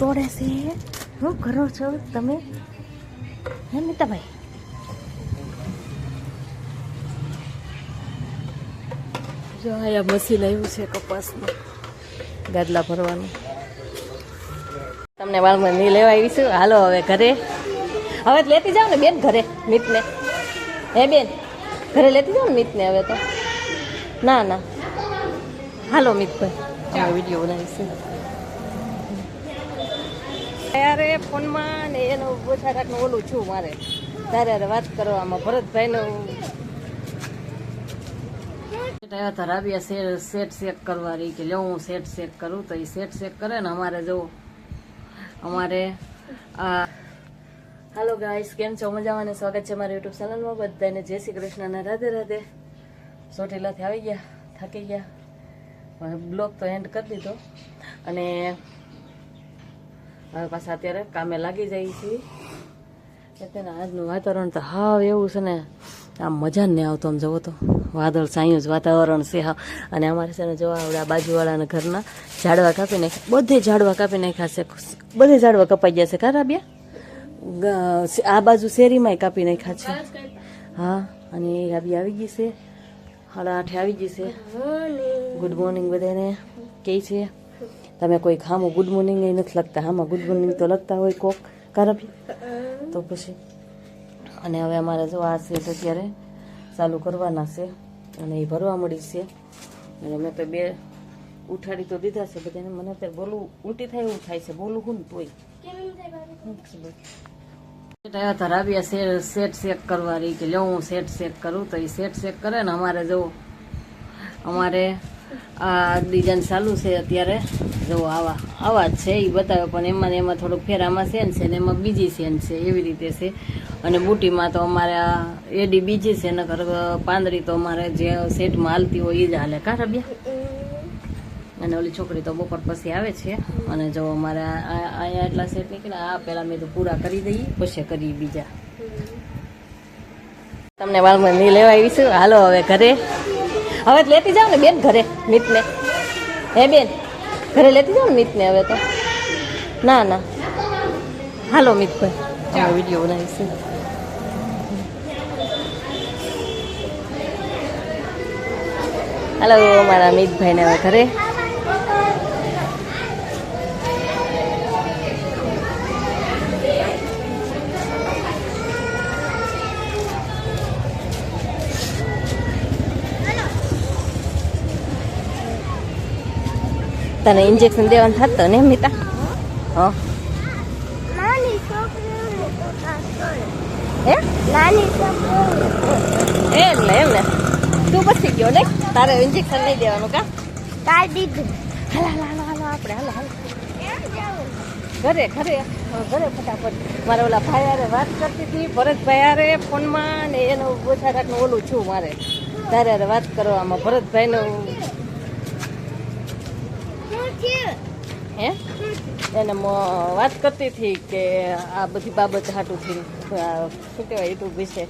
તોડે છે હું કરો છો તમે હે નીતાભાઈ? જો અહીંયા મશીન આવ્યું છે કપાસનું ગાદલા ભરવાનું. તમને વાળમાં નહીં લેવા આવીશું. હાલો હવે ઘરે. હવે લેતી જાઓ ને બેન ઘરે મિતને. હે બેન ઘરે લેતી જાઓ ને મિતને હવે તો. ના ના હાલો મિતભાઈ અમે વિડીયો બનાવીશું. યારે ફોનમાં ને એનું ઓછા રાતનું ઓલું છું મારે તારે વાત કરવામાં ભરતભાઈનું રાબિયા સેટ શેક કરવા રહી કે લે હું સેટ શેક કરું તો એ સેટ શેક કરે ને અમારે જો અમારે હાલો ગાઈસ, કેમ છો? મજામાં? સ્વાગત છે મારા યુટ્યુબ ચેનલમાં. બધાને જય શ્રી કૃષ્ણ, રાધે રાધે. સોટેલાથી આવી ગયા, થાકી ગયા, બ્લોગ તો એન્ડ કરી દીધો અને હવે પાછા અત્યારે કામે લાગી જાય છે. અત્યારે આજનું વાતાવરણ તો હાવ એવું છે ને આમ મજા નહીં આવતો. આમ જવો તો વાદળ છાયું જ વાતાવરણ છે હાવ. અને અમારે છે ને જોવા આવડે આ બાજુવાળાના ઘરના ઝાડવા કાપી નાખ્યા, બધે ઝાડવા કાપી નાખ્યા છે, બધે ઝાડવા કપાઈ ગયા છે. કારા બે આ બાજુ શેરીમાંય કાપી નાખ્યા છે. હા, અને રાબી આવી ગઈ છે, 8:30 આવી ગઈ છે. ગુડ મોર્નિંગ બધાને કહે છે. તમે કોઈ ખામું ગુડ મોર્નિંગ એ નથી લખતા, આમાં ગુડ મોર્નિંગ તો લખતા હોય કોક કારપી તો પછી. અને હવે અમારે જો આ સેટ અત્યારે ચાલુ કરવાના છે અને એ ભરવા મળી છે. અને મેં તો 2 ઉઠાડી તો દીધા છે બધાને. મને અત્યારે બોલવું ઉલટી થાય એવું થાય છે, બોલું હું ને તોય. રાબિયા સેટ શેક કરવા રહી કે લે હું સેટ શેક કરું તો એ સેટ શેક કરે ને અમારે જો અમારે આ ડિઝાઇન ચાલુ છે અત્યારે. જો આવા જ છે એ બતાવે, પણ એમાં ને એમાં થોડુંક ફેરામાં સેન છે ને એમાં બીજી સેન છે, એવી રીતે છે. અને બુટીમાં તો અમારે આ એડી બીજી છે, નકર પાંદડી તો અમારે જે સેટમાં હાલતી હોય એ જ હાલે. કારબ્યા અને ઓલી છોકરી તો બપોર પછી આવે છે. અને જો અમારે અહીંયા એટલા સેટ નીકળ્યા. આ પહેલાં મેં તો પૂરા કરી દઈએ પછી કરી બીજા. તમને વાળમાં નહીં લેવા આવીશું. હાલો હવે ઘરે. હવે લેતી જાઓ ને બેન ઘરે મિતને. હે બેન ઘરે લેતી જાઓ ને મિતને હવે તો. ના ના હાલો મિતભાઈ અમે વિડીયો બનાવીશું. હાલો મારા મિતભાઈને હવે ઘરે. તને ઇન્જેક્શન દેવાનું થતું ને મિતા? હા એટલે એમ ને તું પછી ગયો ને તારે ઇન્જેક્શન નહીં દેવાનું કા? કાઢી દીધું. હાલો આપણે હાલો ઘરે ઘરે ઘરે ફટાફટ. મારે ઓલા ભાઈ હારે વાત કરતી હતી, ભરતભાઈ હારે ફોનમાં ને એનું ઓછા રાતનું ઓલું છું મારે તારે હારે વાત કરવામાં. ભરતભાઈનું હે એને વાત કરતી હતી કે આ બધી બાબત હાટુંથી શું કહેવાય યુટ્યુબ વિશે.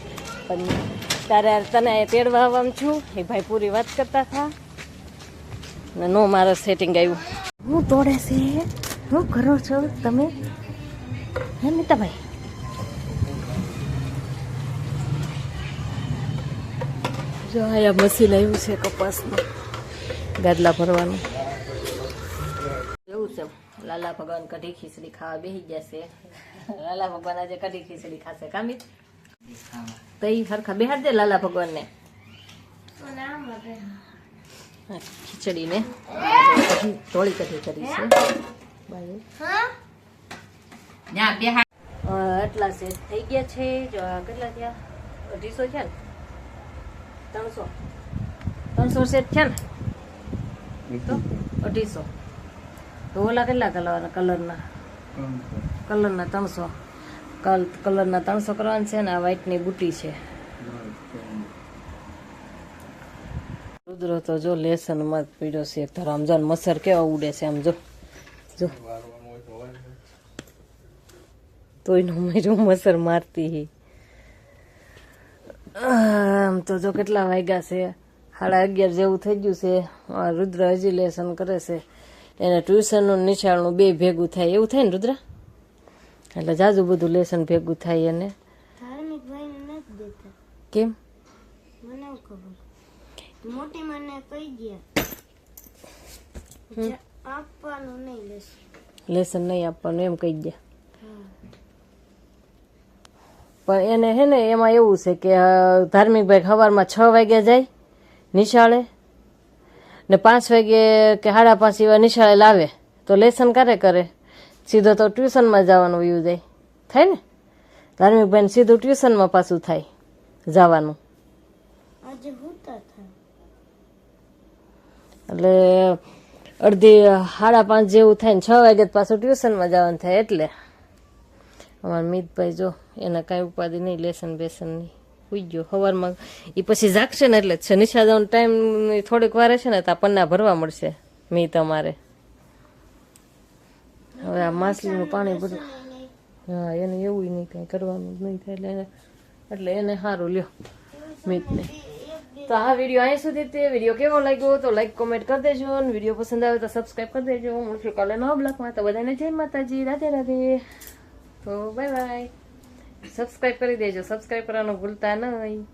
પણ તારે તને તેડવા આવવાનું છું એ ભાઈ પૂરી વાત કરતા હતા ને નો મારે સેટિંગ આવ્યું. હું તોડે છે હું કરો છો તમે હે નીતાભાઈ? જો અહીંયા મશીન આવ્યું છે કપાસનું ગાદલા ભરવાનું. એવું છે લાલા ભગવાન કઢી ખીચડી ખાવા બેસી ગયા છે. લાલા ભગવાન આજે કઢી ખીચડી ખાશે. કામી તો એ સરખા બેહાડ દે લાલા ભગવાન ને ખીચડી ને થોડી કઢી કરી છે. એટલા સેટ થઈ ગયા છે. જો કેટલા થયા? 250 છે ને? 300 સેટ છે ને? તો 250. તો ઓલા કેટલા કલરના 300 કલરના 300 કરવાના છે ને આ વ્હાઈટની બુટી છે. રુદ્ર તો જો લેસન માં પીડ્યો છે એક ધર. આમ જો મસર કેવા ઉડે છે આમ જો જો તોય મેરું મસર મારતી. આમ તો જો કેટલા વાગ્યા છે? 11:30 જેવું થઈ ગયું છે. રુદ્ર હજી લેસન કરે છે. એને ટ્યુશનનું નિશાળનું બે ભેગું થાય એવું થાય ને રુદ્રા, એટલે જાજુ બધું લેસન ભેગું થાય એને. ધાર્મિક ભાઈને નથી દેતા. કેમ? મને ખબર. મોટી મને કહી ગયા આપવાનું નહીં લેસન નહીં આપવાનું એમ કહી ગયા. પણ એને હે ને એમાં એવું છે કે ધાર્મિક ભાઈ સવારમાં 6 વાગ્યા જાય નિશાળે ને 5 વાગે કે 5:30 એવા નિશાળે લાવે તો લેસન કરે સીધો તો ટ્યુશનમાં જવાનું વયું જાય થાય ને. ધાર્મિક ભાઈને સીધું ટ્યુશનમાં પાછું થાય જવાનું. આજે હોતા થાય એટલે અડધી 5:30 જેવું થાય ને 6 વાગે પાછું ટ્યુશનમાં જવાનું થાય. એટલે અમારા મિતભાઈ જો એને કાંઈ ઉપાધિ નહીં, લેસન બેસન નહીં, સુઈ ગયો સવારમાં. એ પછી જાગશે ને એટલે જ છે. નિશાળ જવાનો ટાઈમ થોડીક વાર છે ને તો આ પન્ના ભરવા મળશે મી તમારે. હવે આ માછલીનું પાણી બધું હા એને એવું નહીં કાંઈ કરવાનું જ નહીં થાય એટલે એને સારું લ્યો મિતને. તો આ વિડીયો અહીં સુધી તે વિડીયો કેવો લાગ્યો તો લાઈક કોમેન્ટ કરી દેજો, અને વિડીયો પસંદ આવે તો સબસ્ક્રાઈબ કરી દેજો. મળશું કાલે નવા બ્લોગમાં. તો બધાને જય માતાજી, રાધે રાધે. તો બાય બાય. સબસ્ક્રાઈબ કરી દેજો, સબસ્ક્રાઈબ કરવાનું ભૂલતા નહીં.